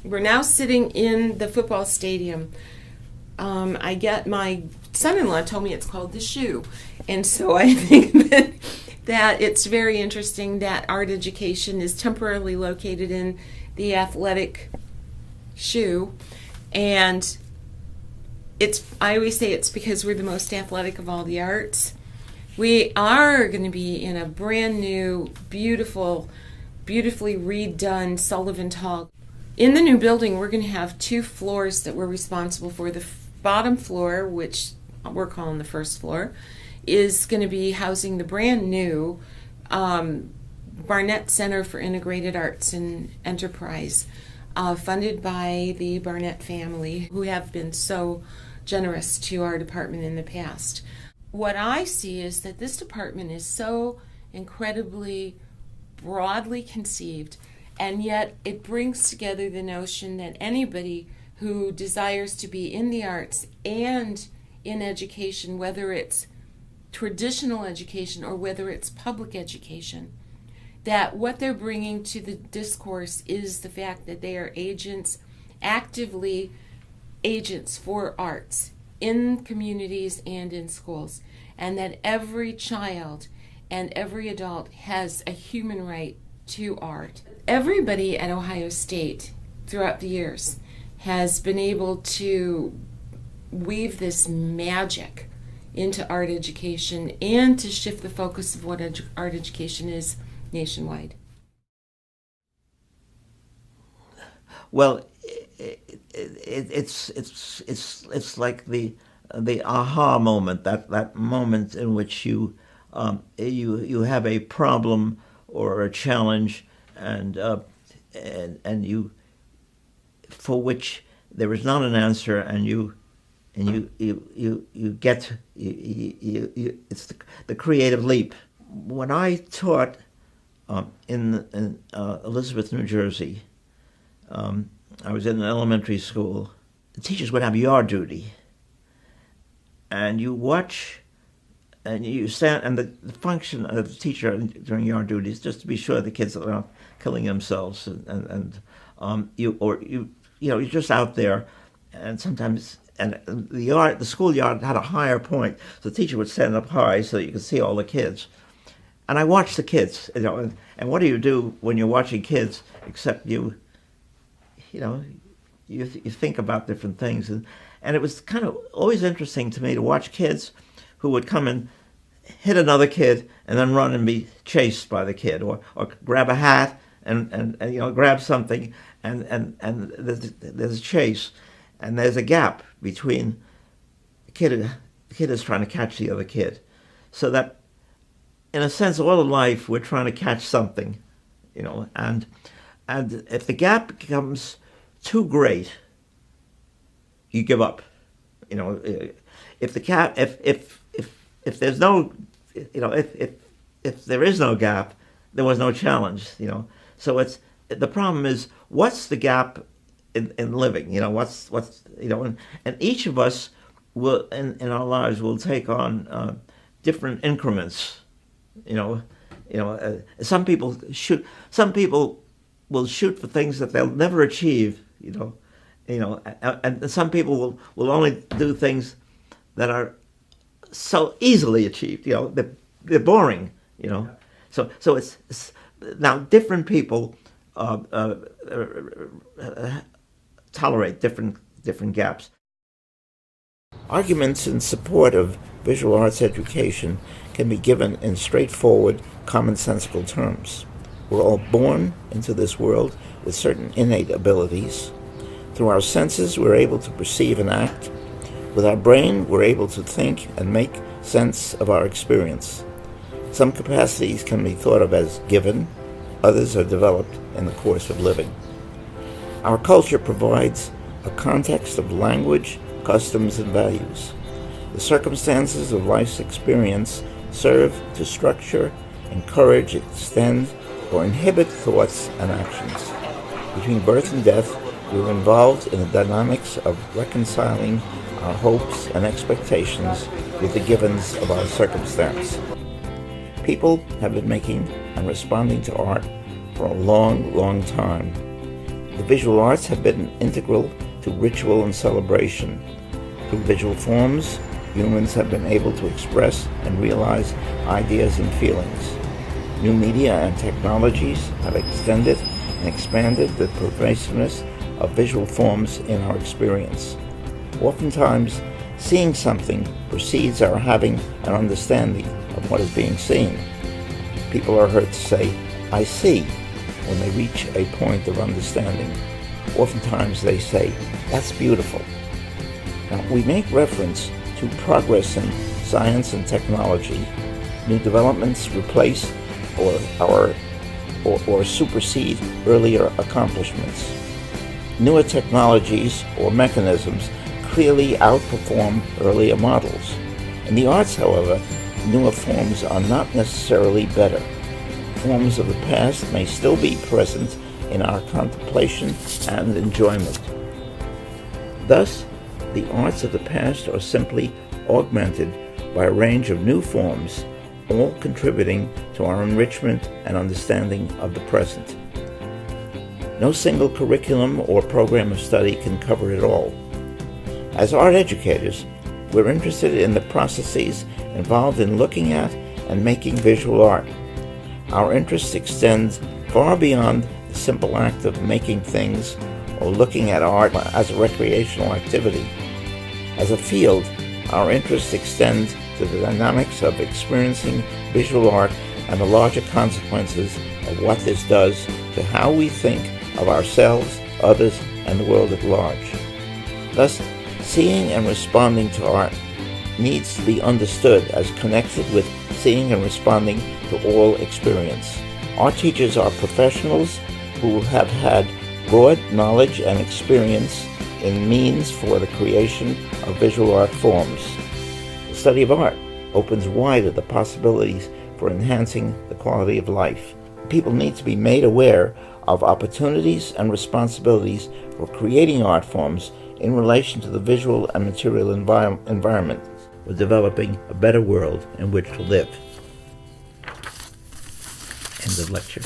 We're now sitting in the football stadium. My son-in-law told me it's called the Shoe, and so I think that it's very interesting that art education is temporarily located in the athletic Shoe, and I always say it's because we're the most athletic of all the arts. We are going to be in a brand new, beautifully redone Sullivant Hall. In the new building, we're going to have 2 floors that we're responsible for. The bottom floor, which we're calling the first floor, is going to be housing the brand new Barnett Center for Integrated Arts and Enterprise, funded by the Barnett family, who have been so generous to our department in the past. What I see is that this department is so incredibly broadly conceived, and yet it brings together the notion that anybody who desires to be in the arts and in education, whether it's traditional education or whether it's public education, that what they're bringing to the discourse is the fact that they are actively agents for arts in communities and in schools, and that every child and every adult has a human right to art. Everybody at Ohio State throughout the years has been able to weave this magic into art education and to shift the focus of what art education is nationwide. Well, it's like the aha moment, that moment in which you have a problem or a challenge, and you, for which there is not an answer, and you get it's the creative leap. When I taught in Elizabeth, New Jersey, I was in an elementary school. The teachers would have yard duty, and you watch, and you stand, and the function of the teacher during yard duty is just to be sure the kids are not killing themselves, you're just out there, and sometimes, and the schoolyard had a higher point, so the teacher would stand up high so that you could see all the kids. And I watched the kids, and what do you do when you're watching kids except you think about different things, and it was kind of always interesting to me to watch kids who would come and hit another kid and then run and be chased by the kid, or grab a hat and grab something, and there's a chase, and there's a gap between the kid is trying to catch the other kid, so that in a sense all of life we're trying to catch something, and if the gap becomes too great, you give up. If there's no, if there is no gap, there was no challenge. So the problem is, what's the gap in living? What's and each of us will in our lives will take on different increments. Some people will shoot for things that they'll never achieve. And some people will only do things that are so easily achieved. They're boring. So it's now different people tolerate different gaps. Arguments in support of visual arts education can be given in straightforward, commonsensical terms. We're all born into this world with certain innate abilities. Through our senses, we're able to perceive and act. With our brain, we're able to think and make sense of our experience. Some capacities can be thought of as given, others are developed in the course of living. Our culture provides a context of language, customs, and values. The circumstances of life's experience serve to structure, encourage, extend, or inhibit thoughts and actions. Between birth and death, we're involved in the dynamics of reconciling our hopes and expectations with the givens of our circumstance. People have been making and responding to art for a long, long time. The visual arts have been integral to ritual and celebration. Through visual forms, humans have been able to express and realize ideas and feelings. New media and technologies have extended and expanded the pervasiveness of visual forms in our experience. Oftentimes, seeing something precedes our having an understanding of what is being seen. People are heard to say, "I see," when they reach a point of understanding. Oftentimes they say, "That's beautiful." Now, we make reference to progress in science and technology. New developments replace or supersede earlier accomplishments. Newer technologies or mechanisms clearly outperform earlier models. In the arts, however, newer forms are not necessarily better. Forms of the past may still be present in our contemplation and enjoyment. Thus, the arts of the past are simply augmented by a range of new forms, all contributing to our enrichment and understanding of the present. No single curriculum or program of study can cover it all. As art educators, we're interested in the processes involved in looking at and making visual art. Our interest extends far beyond the simple act of making things or looking at art as a recreational activity. As a field, our interest extends to the dynamics of experiencing visual art and the larger consequences of what this does to how we think of ourselves, others, and the world at large. Thus, seeing and responding to art needs to be understood as connected with seeing and responding to all experience. Art teachers are professionals who have had broad knowledge and experience in means for the creation of visual art forms. The study of art opens wider the possibilities for enhancing the quality of life. People need to be made aware of opportunities and responsibilities for creating art forms in relation to the visual and material environment for developing a better world in which to live. End of lecture.